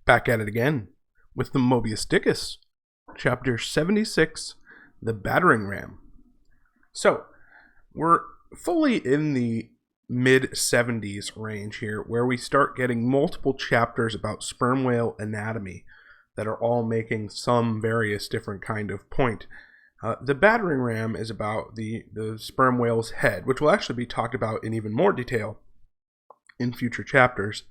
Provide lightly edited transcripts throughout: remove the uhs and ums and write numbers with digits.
Back at it again with the Mobius Dickus, chapter 76, The Battering Ram. So, we're fully in the mid-70s range here, where we start getting multiple chapters about sperm whale anatomy that are all making some various different kind of point. The battering ram is about the sperm whale's head, which will actually be talked about in even more detail in future chapters.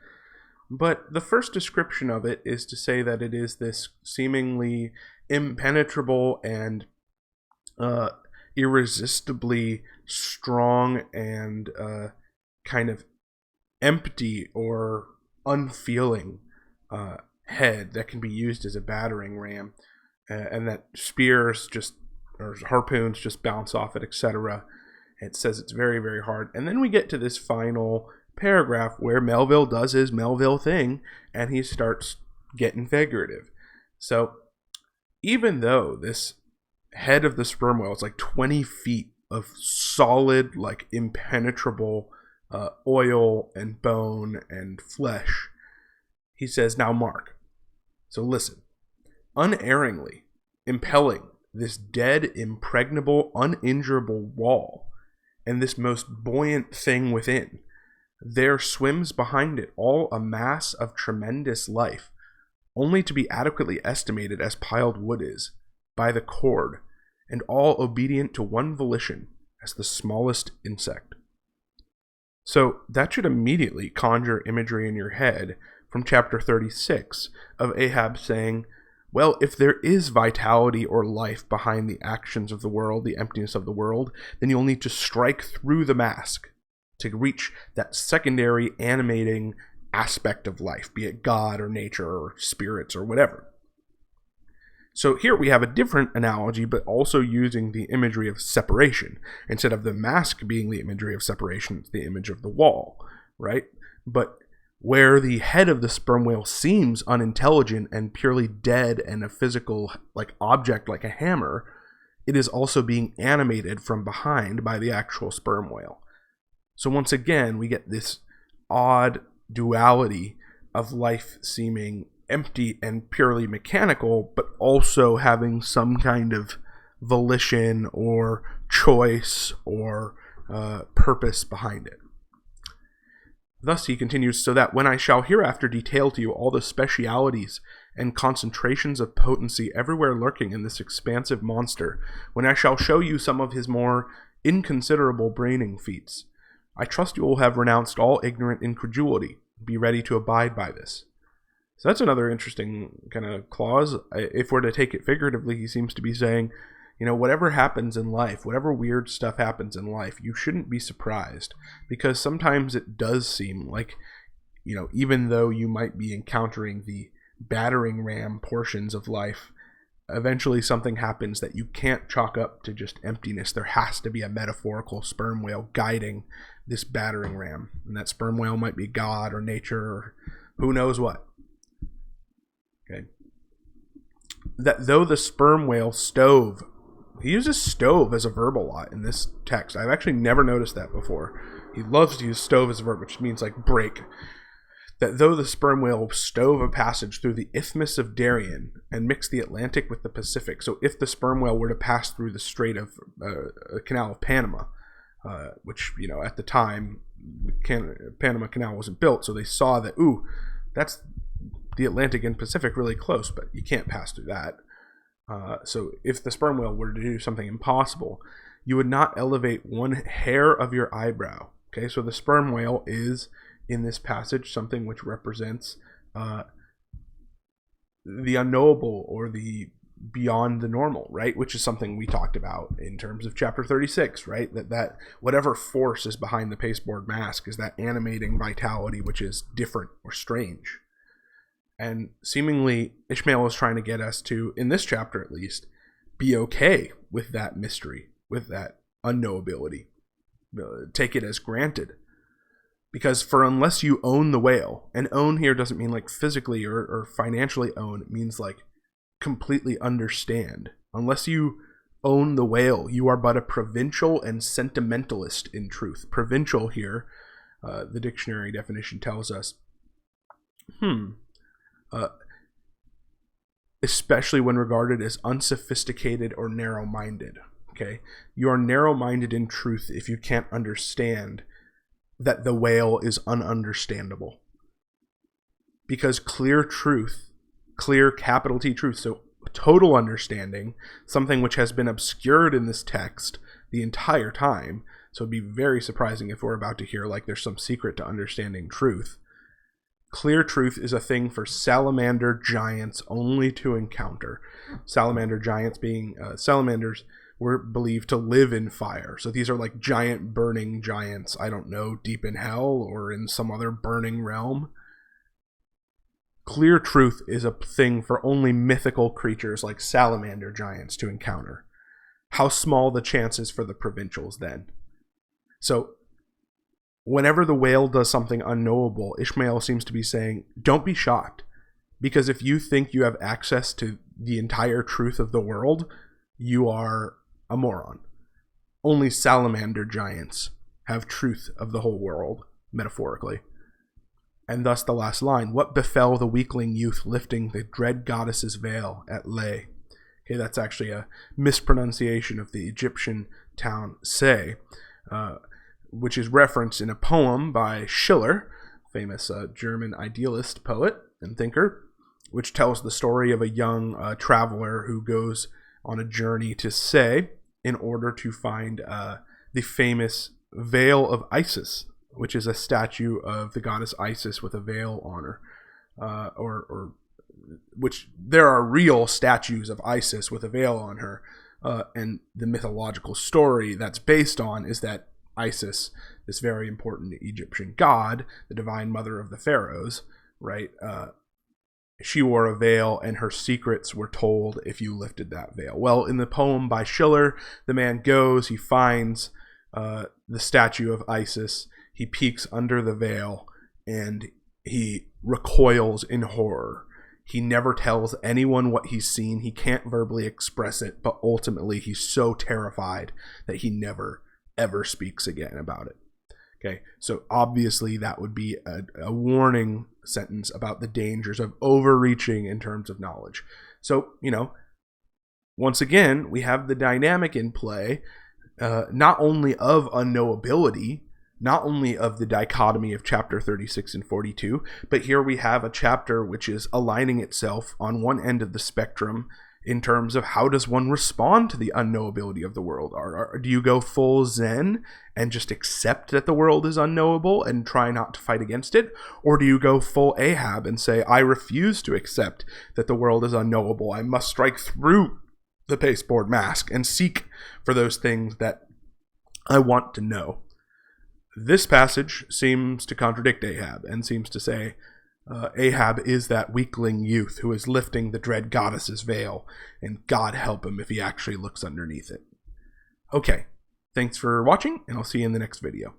But the first description of it is to say that it is this seemingly impenetrable and irresistibly strong and kind of empty or unfeeling head that can be used as a battering ram, and that spears just or harpoons just bounce off it, etc. It says it's very, very hard. And then we get to this final paragraph where Melville does his Melville thing and he starts getting figurative. So even though this head of the sperm whale is like 20 feet of solid, like impenetrable oil and bone and flesh, he says, now mark. So listen, unerringly impelling this dead, impregnable, uninjurable wall and this most buoyant thing within, there swims behind it all a mass of tremendous life, only to be adequately estimated as piled wood is, by the cord, and all obedient to one volition, as the smallest insect. So that should immediately conjure imagery in your head from chapter 36 of Ahab saying, well, if there is vitality or life behind the actions of the world, the emptiness of the world, then you'll need to strike through the mask to reach that secondary animating aspect of life, be it God or nature or spirits or whatever. So here we have a different analogy, but also using the imagery of separation. Instead of the mask being the imagery of separation, it's the image of the wall, right? But where the head of the sperm whale seems unintelligent and purely dead and a physical like object like a hammer, it is also being animated from behind by the actual sperm whale. So once again, we get this odd duality of life seeming empty and purely mechanical, but also having some kind of volition or choice or purpose behind it. Thus he continues, so that when I shall hereafter detail to you all the specialities and concentrations of potency everywhere lurking in this expansive monster, when I shall show you some of his more inconsiderable braining feats, I trust you will have renounced all ignorant incredulity. Be ready to abide by this. So that's another interesting kind of clause. If we're to take it figuratively, he seems to be saying, you know, whatever happens in life, whatever weird stuff happens in life, you shouldn't be surprised. Because sometimes it does seem like, you know, even though you might be encountering the battering ram portions of life, eventually something happens that you can't chalk up to just emptiness. There has to be a metaphorical sperm whale guiding this battering ram. And that sperm whale might be God or nature or who knows what. Okay. That though the sperm whale stove, he uses stove as a verb a lot in this text. I've actually never noticed that before. He loves to use stove as a verb, which means like break. That though the sperm whale stove a passage through the Isthmus of Darien and mixed the Atlantic with the Pacific, so if the sperm whale were to pass through the Strait of Canal of Panama, which, you know, at the time, Panama Canal wasn't built, so they saw that, ooh, that's the Atlantic and Pacific really close, but you can't pass through that. So if the sperm whale were to do something impossible, you would not elevate one hair of your eyebrow. Okay, so the sperm whale is, in this passage, something which represents the unknowable or the beyond the normal, right? Which is something we talked about in terms of chapter 36, right? That whatever force is behind the pasteboard mask is that animating vitality which is different or strange. And seemingly, Ishmael is trying to get us to, in this chapter at least, be okay with that mystery, with that unknowability. Take it as granted. Because for unless you own the whale, and own here doesn't mean like physically or financially own, it means like completely understand. Unless you own the whale, you are but a provincial and sentimentalist in truth. Provincial here, the dictionary definition tells us, especially when regarded as unsophisticated or narrow-minded. Okay, you are narrow-minded in truth if you can't understand that the whale is ununderstandable. Because clear truth, clear capital T truth, so total understanding, something which has been obscured in this text the entire time. So it'd be very surprising if we're about to hear like there's some secret to understanding truth. Clear truth is a thing for salamander giants only to encounter. Salamander giants being salamanders were believed to live in fire. So these are like giant burning giants, I don't know, deep in hell or in some other burning realm. Clear truth is a thing for only mythical creatures like salamander giants to encounter. How small the chances for the provincials then? So whenever the whale does something unknowable, Ishmael seems to be saying, don't be shocked. Because if you think you have access to the entire truth of the world, you are a moron. Only salamander giants have truth of the whole world, metaphorically. And thus the last line, what befell the weakling youth lifting the dread goddess's veil at Leh? Okay, that's actually a mispronunciation of the Egyptian town Se, which is referenced in a poem by Schiller, famous German idealist poet and thinker, which tells the story of a young traveler who goes on a journey to Se in order to find the famous Veil of Isis, which is a statue of the goddess Isis with a veil on her, or which there are real statues of Isis with a veil on her, and the mythological story that's based on is that Isis, this very important Egyptian god, the divine mother of the pharaohs, right? She wore a veil and her secrets were told if you lifted that veil. Well, in the poem by Schiller, the man goes, he finds the statue of Isis, he peeks under the veil, and he recoils in horror. He never tells anyone what he's seen. He can't verbally express it, but ultimately he's so terrified that he never, ever speaks again about it. Okay, so obviously that would be a warning sentence about the dangers of overreaching in terms of knowledge. So, once again, we have the dynamic in play, not only of unknowability, not only of the dichotomy of chapter 36 and 42, but here we have a chapter which is aligning itself on one end of the spectrum in terms of how does one respond to the unknowability of the world. Do you go full Zen and just accept that the world is unknowable and try not to fight against it? Or do you go full Ahab and say, I refuse to accept that the world is unknowable. I must strike through the pasteboard mask and seek for those things that I want to know. This passage seems to contradict Ahab and seems to say Ahab is that weakling youth who is lifting the dread goddess's veil, and God help him if he actually looks underneath it. Okay, thanks for watching, and I'll see you in the next video.